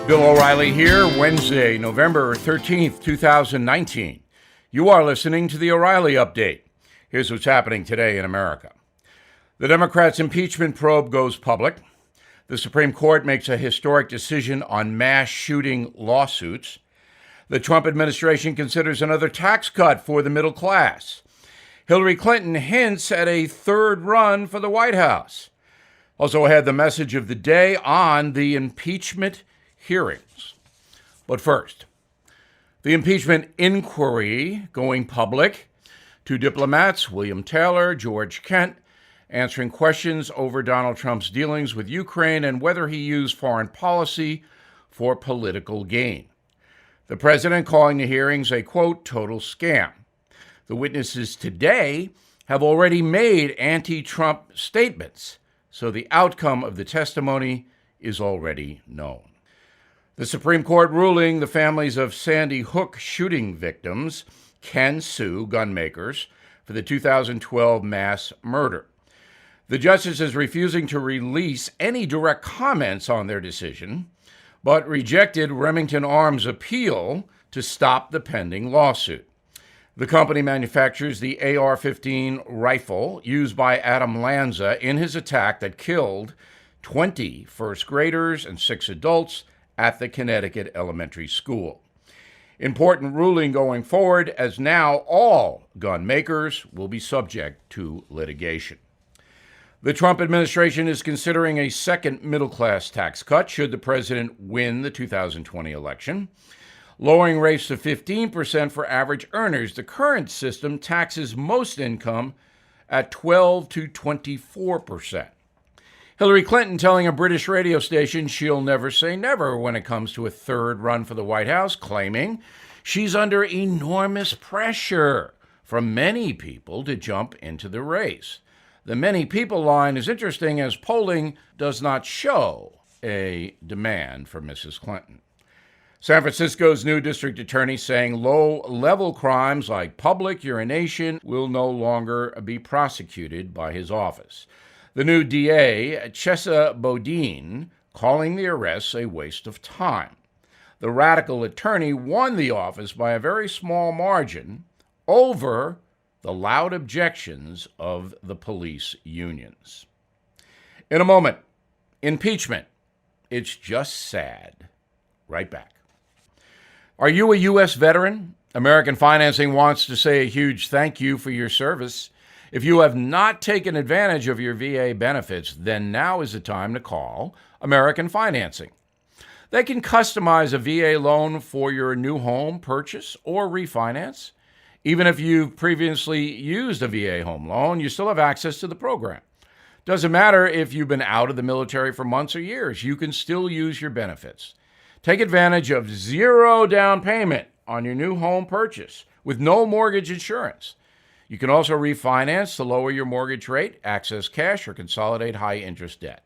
Bill O'Reilly here, Wednesday, November 13th, 2019. You are listening to the O'Reilly Update. Here's what's happening today in America. The Democrats' impeachment probe goes public. The Supreme Court makes a historic decision on mass shooting lawsuits. The Trump administration considers another tax cut for the middle class. Hillary Clinton hints at a third run for the White House. Also ahead, the message of the day on the impeachment hearings. But first, the impeachment inquiry going public. Two diplomats, William Taylor, George Kent, answering questions over Donald Trump's dealings with Ukraine and whether he used foreign policy for political gain. The president calling the hearings a, quote, total scam. The witnesses today have already made anti-Trump statements, so the outcome of the testimony is already known. The Supreme Court ruling the families of Sandy Hook shooting victims can sue gun makers for the 2012 mass murder. The justice is refusing to release any direct comments on their decision, but rejected Remington Arms' appeal to stop the pending lawsuit. The company manufactures the AR-15 rifle used by Adam Lanza in his attack that killed 20 first graders and 6 adults at the Connecticut elementary school. Important ruling going forward, as now all gun makers will be subject to litigation. The Trump administration is considering a second middle-class tax cut should the president win the 2020 election. Lowering rates to 15% for average earners, the current system taxes most income at 12 to 24%. Hillary Clinton telling a British radio station she'll never say never when it comes to a third run for the White House, claiming she's under enormous pressure from many people to jump into the race. The many people line is interesting as polling does not show a demand for Mrs. Clinton. San Francisco's new district attorney saying low-level crimes like public urination will no longer be prosecuted by his office. The new DA, Chesa Bodine, calling the arrests a waste of time. The radical attorney won the office by a very small margin over the loud objections of the police unions. In a moment, impeachment. It's just sad. Right back. Are you a U.S. veteran? American Financing wants to say a huge thank you for your service. If you have not taken advantage of your VA benefits, then now is the time to call American Financing. They can customize a VA loan for your new home purchase or refinance. Even if you've previously used a VA home loan, you still have access to the program. Doesn't matter if you've been out of the military for months or years, you can still use your benefits. Take advantage of zero down payment on your new home purchase with no mortgage insurance. You can also refinance to lower your mortgage rate, access cash, or consolidate high-interest debt.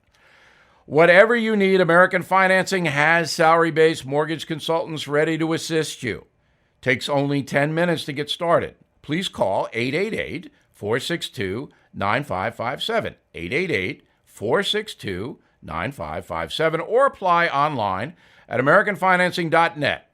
Whatever you need, American Financing has salary-based mortgage consultants ready to assist you. Takes only 10 minutes to get started. Please call 888-462-9557, 888-462-9557, or apply online at AmericanFinancing.net.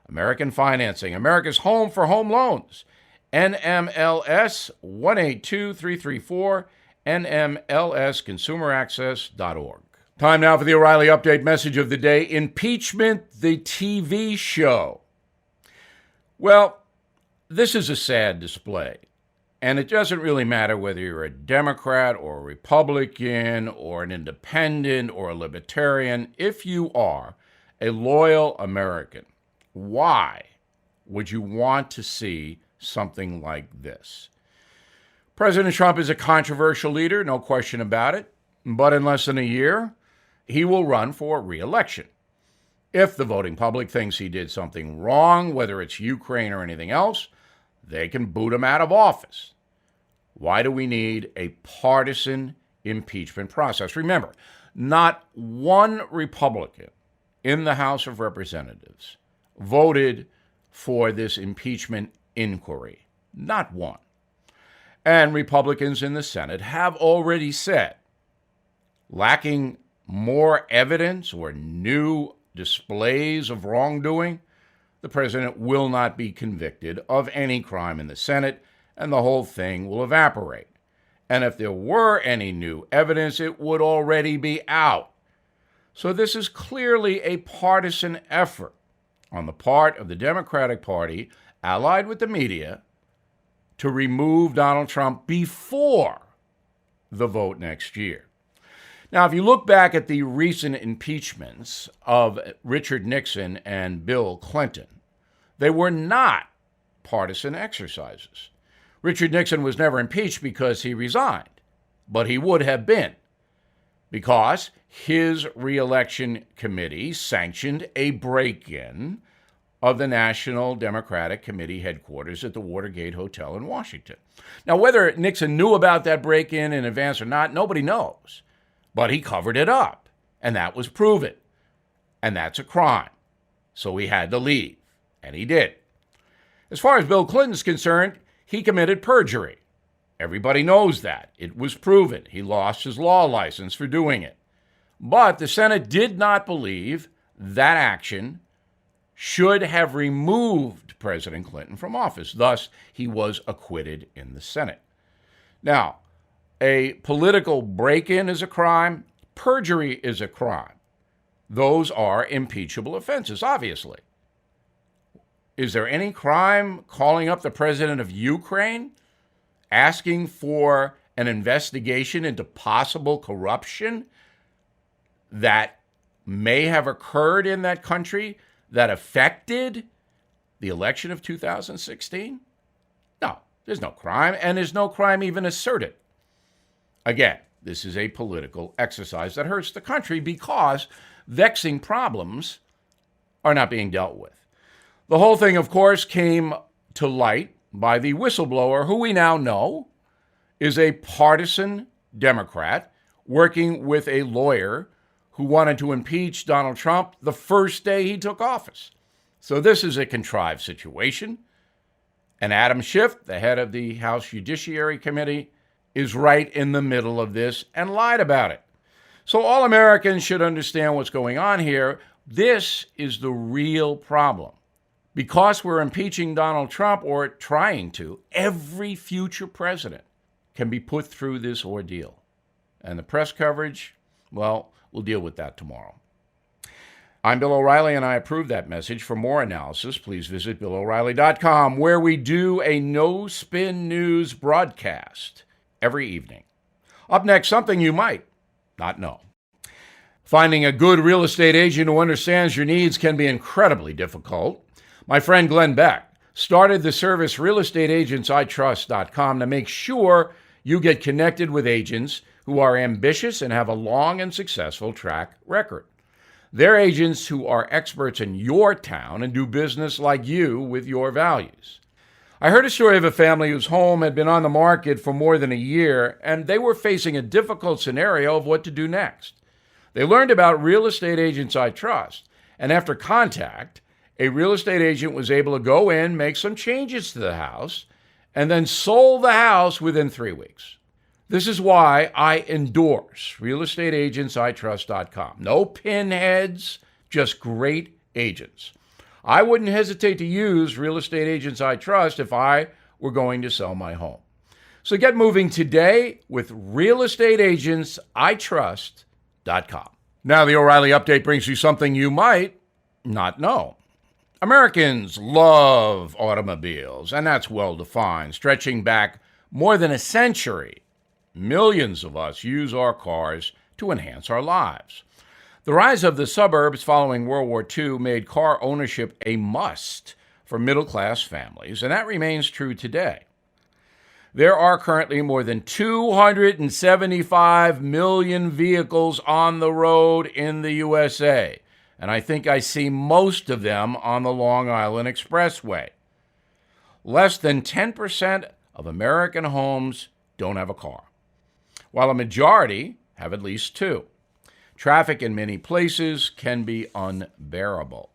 American Financing, America's home for home loans. NMLS 182334, NMLSconsumeraccess.org. Time now for the O'Reilly Update message of the day. Impeachment, the TV show. Well, this is a sad display, and it doesn't really matter whether you're a Democrat or a Republican or an independent or a libertarian. If you are a loyal American, why would you want to see something like this? President Trump is a controversial leader, no question about it, but in less than a year, he will run for re-election. If the voting public thinks he did something wrong, whether it's Ukraine or anything else, they can boot him out of office. Why do we need a partisan impeachment process? Remember, not one Republican in the House of Representatives voted for this impeachment inquiry. Not one. And Republicans in the Senate have already said, lacking more evidence or new displays of wrongdoing, the president will not be convicted of any crime in the Senate, and the whole thing will evaporate. And if there were any new evidence, it would already be out. So this is clearly a partisan effort on the part of the Democratic Party, allied with the media, to remove Donald Trump before the vote next year. Now, if you look back at the recent impeachments of Richard Nixon and Bill Clinton, they were not partisan exercises. Richard Nixon was never impeached because he resigned, but he would have been because his reelection committee sanctioned a break-in of the National Democratic Committee headquarters at the Watergate Hotel in Washington. Now, whether Nixon knew about that break-in in advance or not, nobody knows. But he covered it up, and that was proven. And that's a crime. So he had to leave, and he did. As far as Bill Clinton's concerned, he committed perjury. Everybody knows that. It was proven. He lost his law license for doing it. But the Senate did not believe that action should have removed President Clinton from office. Thus, he was acquitted in the Senate. Now, a political break-in is a crime. Perjury is a crime. Those are impeachable offenses, obviously. Is there any crime calling up the president of Ukraine, asking for an investigation into possible corruption that may have occurred in that country that affected the election of 2016? No, there's no crime, and there's no crime even asserted. Again, this is a political exercise that hurts the country because vexing problems are not being dealt with. The whole thing, of course, came to light by the whistleblower, who we now know is a partisan Democrat working with a lawyer who wanted to impeach Donald Trump the first day he took office. So this is a contrived situation. And Adam Schiff, the head of the House Judiciary Committee, is right in the middle of this and lied about it. So all Americans should understand what's going on here. This is the real problem. Because we're impeaching Donald Trump, or trying to, every future president can be put through this ordeal. And the press coverage, well, we'll deal with that tomorrow. I'm Bill O'Reilly, and I approve that message. For more analysis, please visit BillO'Reilly.com, where we do a no-spin news broadcast every evening. Up next, something you might not know. Finding a good real estate agent who understands your needs can be incredibly difficult. My friend Glenn Beck started the service realestateagentsitrust.com to make sure you get connected with agents who are ambitious and have a long and successful track record. They're agents who are experts in your town and do business like you with your values. I heard a story of a family whose home had been on the market for more than a year, and they were facing a difficult scenario of what to do next. They learned about Real Estate Agents I Trust, and after contact, a real estate agent was able to go in, make some changes to the house, and then sold the house within 3 weeks. This is why I endorse realestateagentsitrust.com. No pinheads, just great agents. I wouldn't hesitate to use Real Estate Agents I Trust if I were going to sell my home. So get moving today with realestateagentsitrust.com. Now the O'Reilly Update brings you something you might not know. Americans love automobiles, and that's well defined, stretching back more than a century. Millions of us use our cars to enhance our lives. The rise of the suburbs following World War II made car ownership a must for middle-class families, and that remains true today. There are currently more than 275 million vehicles on the road in the USA, and I think I see most of them on the Long Island Expressway. Less than 10% of American homes don't have a car, while a majority have at least two. Traffic in many places can be unbearable.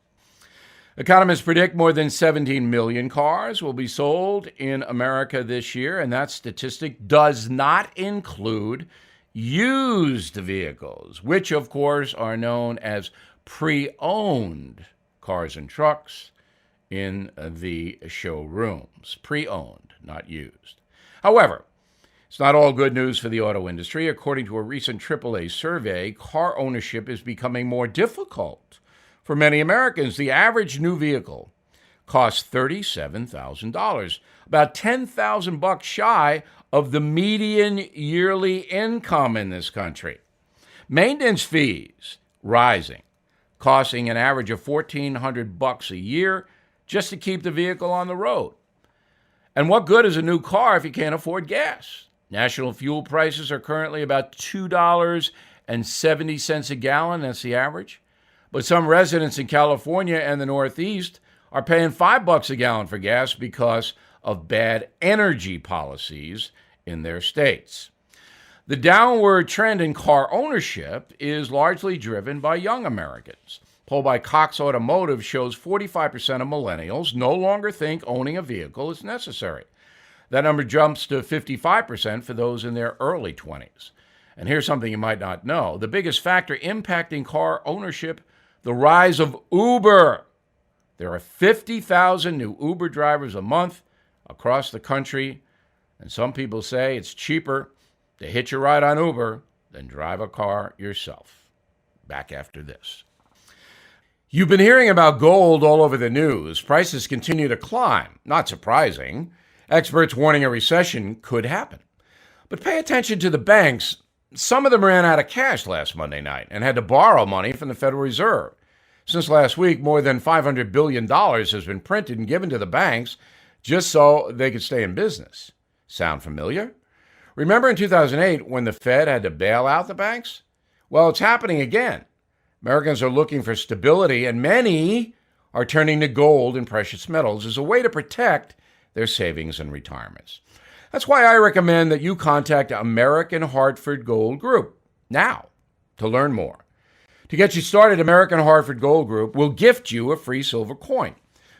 Economists predict more than 17 million cars will be sold in America this year, and that statistic does not include used vehicles, which of course are known as pre-owned cars and trucks in the showrooms. Pre-owned, not used. However, it's not all good news for the auto industry. According to a recent AAA survey, car ownership is becoming more difficult for many Americans. The average new vehicle costs $37,000, about $10,000 shy of the median yearly income in this country. Maintenance fees rising, costing an average of $1,400 a year just to keep the vehicle on the road. And what good is a new car if you can't afford gas? National fuel prices are currently about $2.70 a gallon. That's the average. But some residents in California and the Northeast are paying $5 a gallon for gas because of bad energy policies in their states. The downward trend in car ownership is largely driven by young Americans. A poll by Cox Automotive shows 45% of millennials no longer think owning a vehicle is necessary. That number jumps to 55% for those in their early 20s. And here's something you might not know. The biggest factor impacting car ownership, the rise of Uber. There are 50,000 new Uber drivers a month across the country, and some people say it's cheaper to hitch a ride on Uber than drive a car yourself. Back after this. You've been hearing about gold all over the news. Prices continue to climb. Not surprising. Experts warning a recession could happen. But pay attention to the banks. Some of them ran out of cash last Monday night and had to borrow money from the Federal Reserve. Since last week, more than $500 billion has been printed and given to the banks just so they could stay in business. Sound familiar? Remember in 2008 when the Fed had to bail out the banks? Well, it's happening again. Americans are looking for stability, and many are turning to gold and precious metals as a way to protect their savings and retirements. That's why I recommend that you contact American Hartford Gold Group now to learn more. To get you started, American Hartford Gold Group will gift you a free silver coin.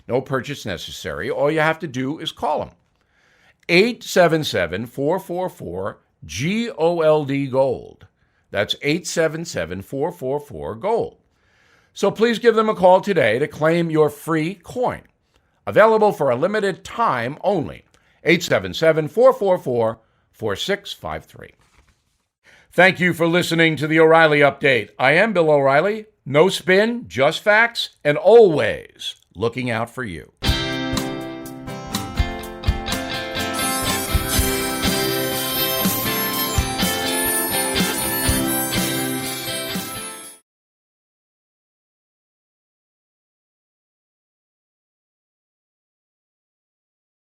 No purchase necessary. All you have to do is call them. 877-444-GOLD. That's 877-444-GOLD. So please give them a call today to claim your free coin. Available for a limited time only. 877-444-4653. Thank you for listening to the O'Reilly Update. I am Bill O'Reilly. No spin, just facts, and always looking out for you.